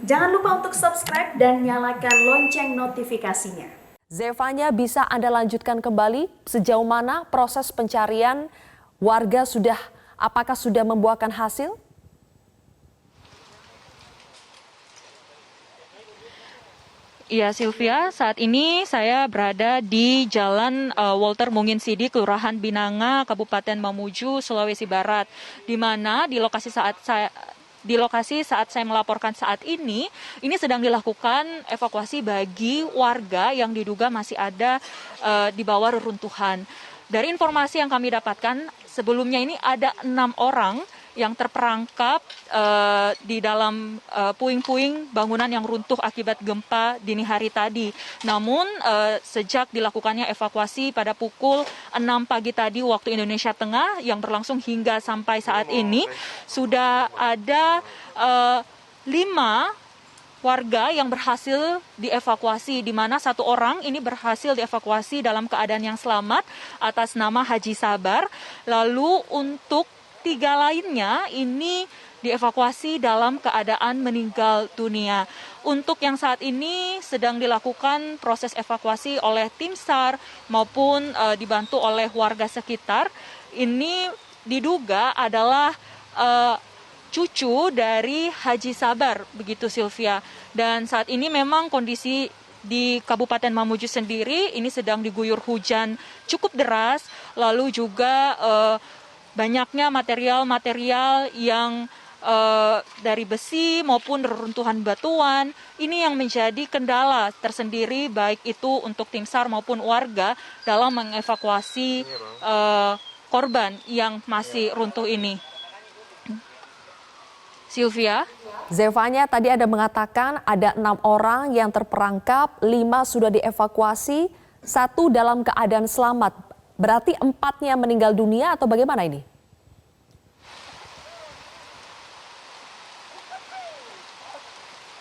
Jangan lupa untuk subscribe dan nyalakan lonceng notifikasinya. Zevanya, bisa Anda lanjutkan kembali sejauh mana proses pencarian warga apakah sudah membuahkan hasil? Iya Sylvia, saat ini saya berada di Jalan Walter Munginsidi, Kelurahan Binanga, Kabupaten Mamuju, Sulawesi Barat, di mana di lokasi saat saya melaporkan saat ini sedang dilakukan evakuasi bagi warga yang diduga masih ada di bawah reruntuhan. Dari informasi yang kami dapatkan, sebelumnya ini ada 6 orang yang terperangkap di dalam puing-puing bangunan yang runtuh akibat gempa dini hari tadi. Namun sejak dilakukannya evakuasi pada pukul 6 pagi tadi waktu Indonesia Tengah yang berlangsung hingga sampai saat ini, sudah ada 5 warga yang berhasil dievakuasi, di mana 1 orang ini berhasil dievakuasi dalam keadaan yang selamat atas nama Haji Sabar. Lalu untuk 3 lainnya ini dievakuasi dalam keadaan meninggal dunia. Untuk yang saat ini sedang dilakukan proses evakuasi oleh tim SAR maupun dibantu oleh warga sekitar. Ini diduga adalah cucu dari Haji Sabar, begitu Sylvia. Dan saat ini memang kondisi di Kabupaten Mamuju sendiri ini sedang diguyur hujan cukup deras, lalu juga banyaknya material-material yang dari besi maupun reruntuhan batuan, ini yang menjadi kendala tersendiri baik itu untuk tim SAR maupun warga dalam mengevakuasi korban yang masih runtuh ini. Sylvia? Zevanya, tadi Anda mengatakan ada 6 orang yang terperangkap, 5 sudah dievakuasi, 1 dalam keadaan selamat. Berarti 4-nya meninggal dunia atau bagaimana ini?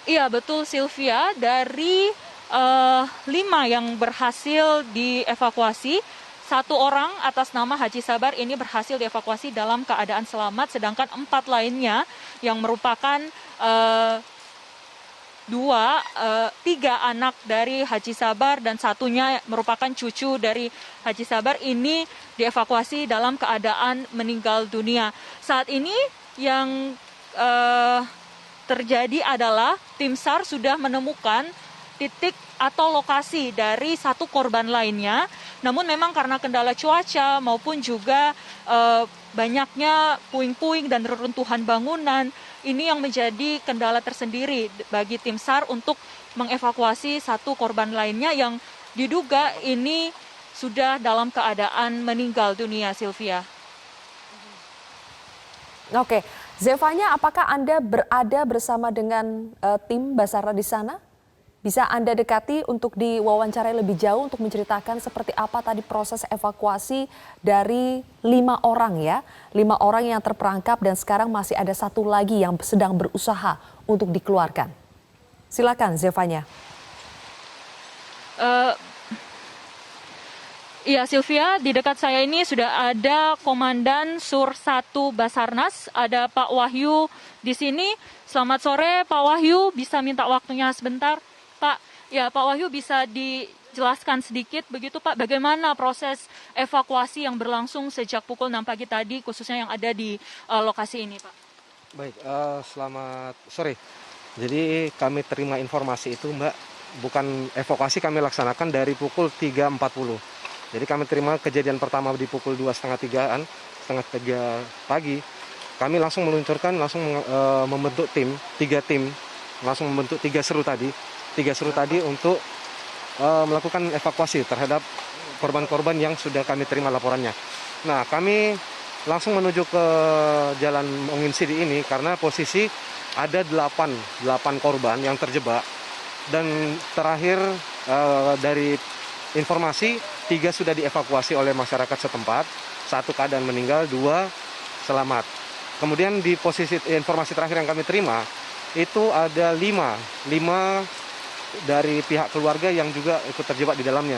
Iya betul Sylvia, dari 5 yang berhasil dievakuasi, 1 orang atas nama Haji Sabar ini berhasil dievakuasi dalam keadaan selamat, sedangkan 4 lainnya yang merupakan 3 anak dari Haji Sabar dan 1-nya merupakan cucu dari Haji Sabar ini dievakuasi dalam keadaan meninggal dunia. Saat ini yang terjadi adalah tim SAR sudah menemukan titik atau lokasi dari 1 korban lainnya. Namun memang karena kendala cuaca maupun juga banyaknya puing-puing dan reruntuhan bangunan, ini yang menjadi kendala tersendiri bagi tim SAR untuk mengevakuasi 1 korban lainnya yang diduga ini sudah dalam keadaan meninggal dunia, Sylvia. Oke, Zevanya, apakah Anda berada bersama dengan tim Basarnas di sana? Bisa Anda dekati untuk diwawancarai lebih jauh untuk menceritakan seperti apa tadi proses evakuasi dari 5 orang ya. 5 orang yang terperangkap dan sekarang masih ada 1 lagi yang sedang berusaha untuk dikeluarkan. Silakan Zevanya. Iya Sylvia, di dekat saya ini sudah ada Komandan Sur 1 Basarnas, ada Pak Wahyu di sini. Selamat sore Pak Wahyu, bisa minta waktunya sebentar? Pak, ya Pak Wahyu bisa dijelaskan sedikit begitu Pak, bagaimana proses evakuasi yang berlangsung sejak pukul 6 pagi tadi, khususnya yang ada di lokasi ini Pak? Baik, selamat sore. Jadi kami terima informasi itu Mbak, bukan evakuasi kami laksanakan dari pukul 3.40. Jadi kami terima kejadian pertama di pukul 2.30-an, setengah 3 pagi. Kami langsung meluncurkan, membentuk 3 tim, langsung membentuk 3 seru tadi. 3 seru tadi untuk melakukan evakuasi terhadap korban-korban yang sudah kami terima laporannya. Nah, kami langsung menuju ke Jalan Munginsidi ini karena posisi ada 8 korban yang terjebak. Dan terakhir dari informasi 3 sudah dievakuasi oleh masyarakat setempat, 1 keadaan meninggal, 2 selamat. Kemudian di posisi informasi terakhir yang kami terima itu ada 5 dari pihak keluarga yang juga ikut terjebak di dalamnya.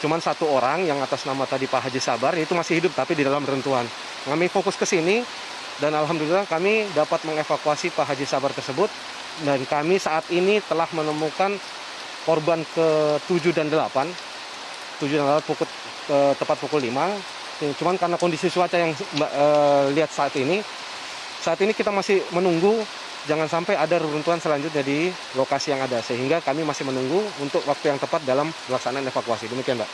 Cuman 1 orang yang atas nama tadi Pak Haji Sabar itu masih hidup tapi di dalam reruntuhan. Kami fokus ke sini dan alhamdulillah kami dapat mengevakuasi Pak Haji Sabar tersebut Dan kami saat ini telah menemukan korban ke-7 dan 8. 7 dan 8 tepat pukul 5. Cuman karena kondisi cuaca yang Mbak lihat saat ini kita masih menunggu jangan sampai ada reruntuhan selanjutnya di lokasi yang ada. Sehingga kami masih menunggu untuk waktu yang tepat dalam pelaksanaan evakuasi. Demikian, Mbak.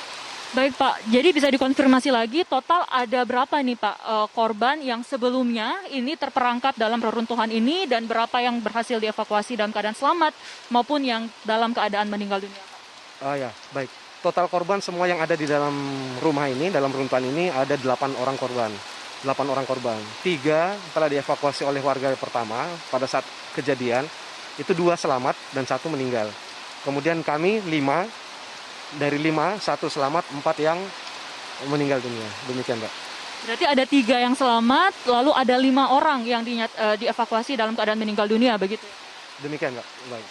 Baik Pak, jadi bisa dikonfirmasi lagi total ada berapa nih Pak korban yang sebelumnya ini terperangkap dalam reruntuhan ini dan berapa yang berhasil dievakuasi dalam keadaan selamat maupun yang dalam keadaan meninggal dunia Pak? Ya, baik. Total korban semua yang ada di dalam rumah ini, dalam reruntuhan ini ada 8 orang korban. 8 orang korban. 3 telah dievakuasi oleh warga pertama pada saat kejadian, itu 2 selamat dan 1 meninggal. Kemudian kami 5, dari 5, 1 selamat, 4 yang meninggal dunia. Demikian, Mbak. Berarti ada 3 yang selamat, lalu ada 5 orang yang dievakuasi dalam keadaan meninggal dunia, begitu? Demikian, Mbak. Baik.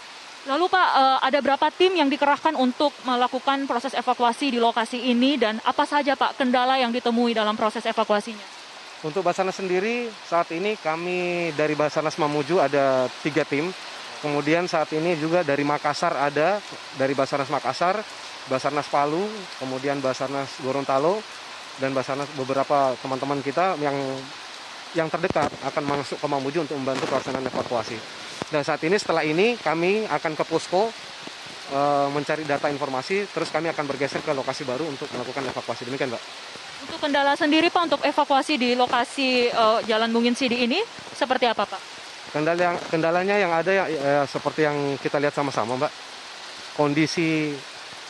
Lalu Pak, ada berapa tim yang dikerahkan untuk melakukan proses evakuasi di lokasi ini dan apa saja Pak kendala yang ditemui dalam proses evakuasinya? Untuk Basarnas sendiri, saat ini kami dari Basarnas Mamuju ada 3 tim. Kemudian saat ini juga dari Makassar ada, dari Basarnas Makassar, Basarnas Palu, kemudian Basarnas Gorontalo, dan Basarnas beberapa teman-teman kita yang terdekat akan masuk ke Mamuju untuk membantu pelaksanaan evakuasi. Dan saat ini setelah ini kami akan ke posko mencari data informasi, terus kami akan bergeser ke lokasi baru untuk melakukan evakuasi. Demikian, Mbak. Untuk kendala sendiri Pak untuk evakuasi di lokasi Jalan Bungin Sidi ini seperti apa Pak? Kendalanya yang ada seperti yang kita lihat sama-sama, Mbak. Kondisi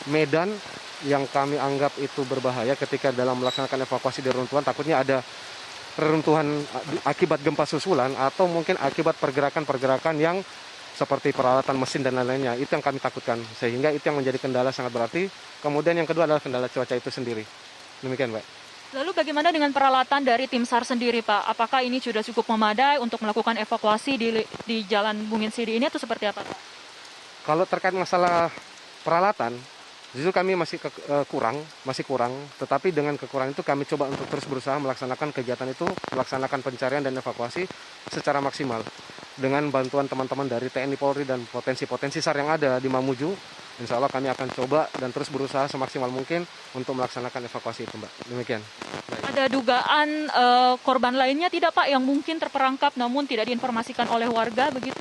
medan yang kami anggap itu berbahaya ketika dalam melaksanakan evakuasi di reruntuhan, takutnya ada reruntuhan akibat gempa susulan atau mungkin akibat pergerakan-pergerakan yang seperti peralatan mesin dan lain-lainnya. Itu yang kami takutkan, sehingga itu yang menjadi kendala sangat berarti. Kemudian yang kedua adalah kendala cuaca itu sendiri. Demikian, Mbak. Lalu bagaimana dengan peralatan dari tim SAR sendiri Pak? Apakah ini sudah cukup memadai untuk melakukan evakuasi di Jalan Bungin Sidi ini atau seperti apa Pak? Kalau terkait masalah peralatan, justru kami masih kurang, tetapi dengan kekurangan itu kami coba untuk terus berusaha melaksanakan kegiatan itu, melaksanakan pencarian dan evakuasi secara maksimal. Dengan bantuan teman-teman dari TNI Polri dan potensi-potensi SAR yang ada di Mamuju, insya Allah kami akan coba dan terus berusaha semaksimal mungkin untuk melaksanakan evakuasi itu, Mbak. Demikian. Baik. Ada dugaan korban lainnya tidak Pak yang mungkin terperangkap namun tidak diinformasikan oleh warga begitu?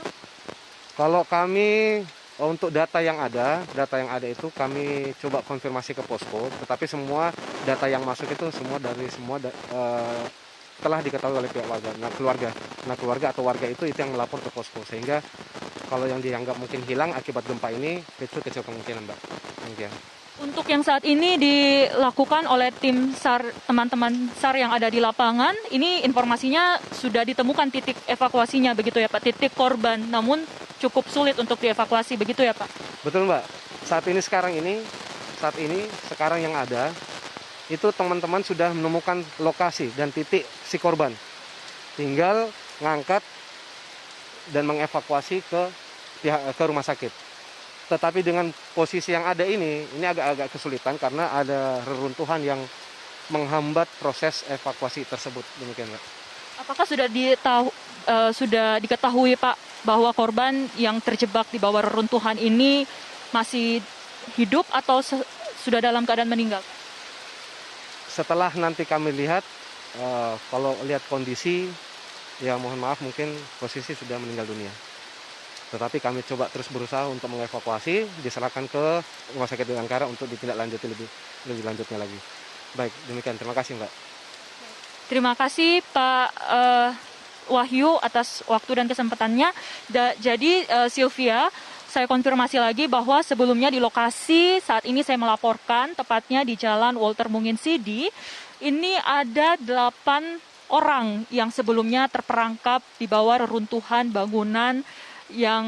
Kalau kami untuk data yang ada itu kami coba konfirmasi ke posko, tetapi semua data yang masuk itu semua telah diketahui oleh pihak warga. Keluarga atau warga itu yang melapor ke posko, sehingga kalau yang dianggap mungkin hilang akibat gempa ini itu kecil kemungkinan, Mbak. Demikian. Untuk yang saat ini dilakukan oleh tim SAR, teman-teman SAR yang ada di lapangan, ini informasinya sudah ditemukan titik evakuasinya begitu ya Pak, titik korban, namun cukup sulit untuk dievakuasi begitu ya Pak? Betul, Mbak. Sekarang yang ada, itu teman-teman sudah menemukan lokasi dan titik si korban. Tinggal ngangkat dan mengevakuasi ke rumah sakit. Tetapi dengan posisi yang ada ini agak-agak kesulitan karena ada reruntuhan yang menghambat proses evakuasi tersebut. Demikian, Mbak. Apakah sudah diketahui Pak bahwa korban yang terjebak di bawah reruntuhan ini masih hidup atau sudah dalam keadaan meninggal? Setelah nanti kami lihat, kalau lihat kondisi, ya mohon maaf mungkin posisi sudah meninggal dunia. Tetapi kami coba terus berusaha untuk mengevakuasi, diserahkan ke Rumah Sakit Bayangkara untuk ditindaklanjuti lebih lanjutnya lagi. Baik, demikian. Terima kasih, Mbak. Terima kasih Pak Wahyu atas waktu dan kesempatannya. Jadi Sylvia, saya konfirmasi lagi bahwa sebelumnya di lokasi saat ini saya melaporkan, tepatnya di Jalan Walter Mungin Sidi, ini ada 8 orang yang sebelumnya terperangkap di bawah reruntuhan bangunan yang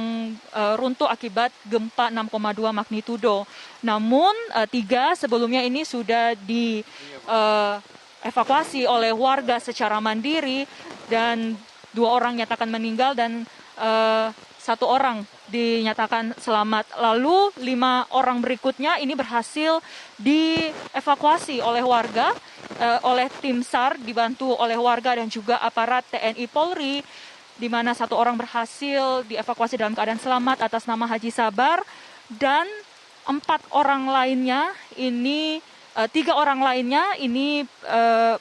runtuh akibat gempa 6,2 magnitudo. Namun 3 sebelumnya ini sudah dievakuasi oleh warga secara mandiri dan 2 orang nyatakan meninggal dan 1 orang dinyatakan selamat. Lalu 5 orang berikutnya ini berhasil dievakuasi oleh warga, oleh tim SAR dibantu oleh warga dan juga aparat TNI Polri. di mana 1 orang berhasil dievakuasi dalam keadaan selamat atas nama Haji Sabar, dan 4 orang lainnya ini 3 orang lainnya ini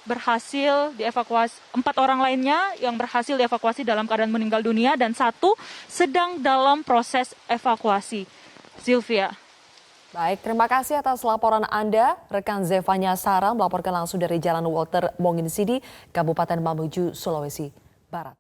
berhasil dievakuasi, 4 orang lainnya yang berhasil dievakuasi dalam keadaan meninggal dunia dan 1 sedang dalam proses evakuasi. Sylvia. Baik, terima kasih atas laporan Anda. Rekan Zevanya Sarah melaporkan langsung dari Jalan Walter Monginsidi, Kabupaten Mamuju, Sulawesi Barat.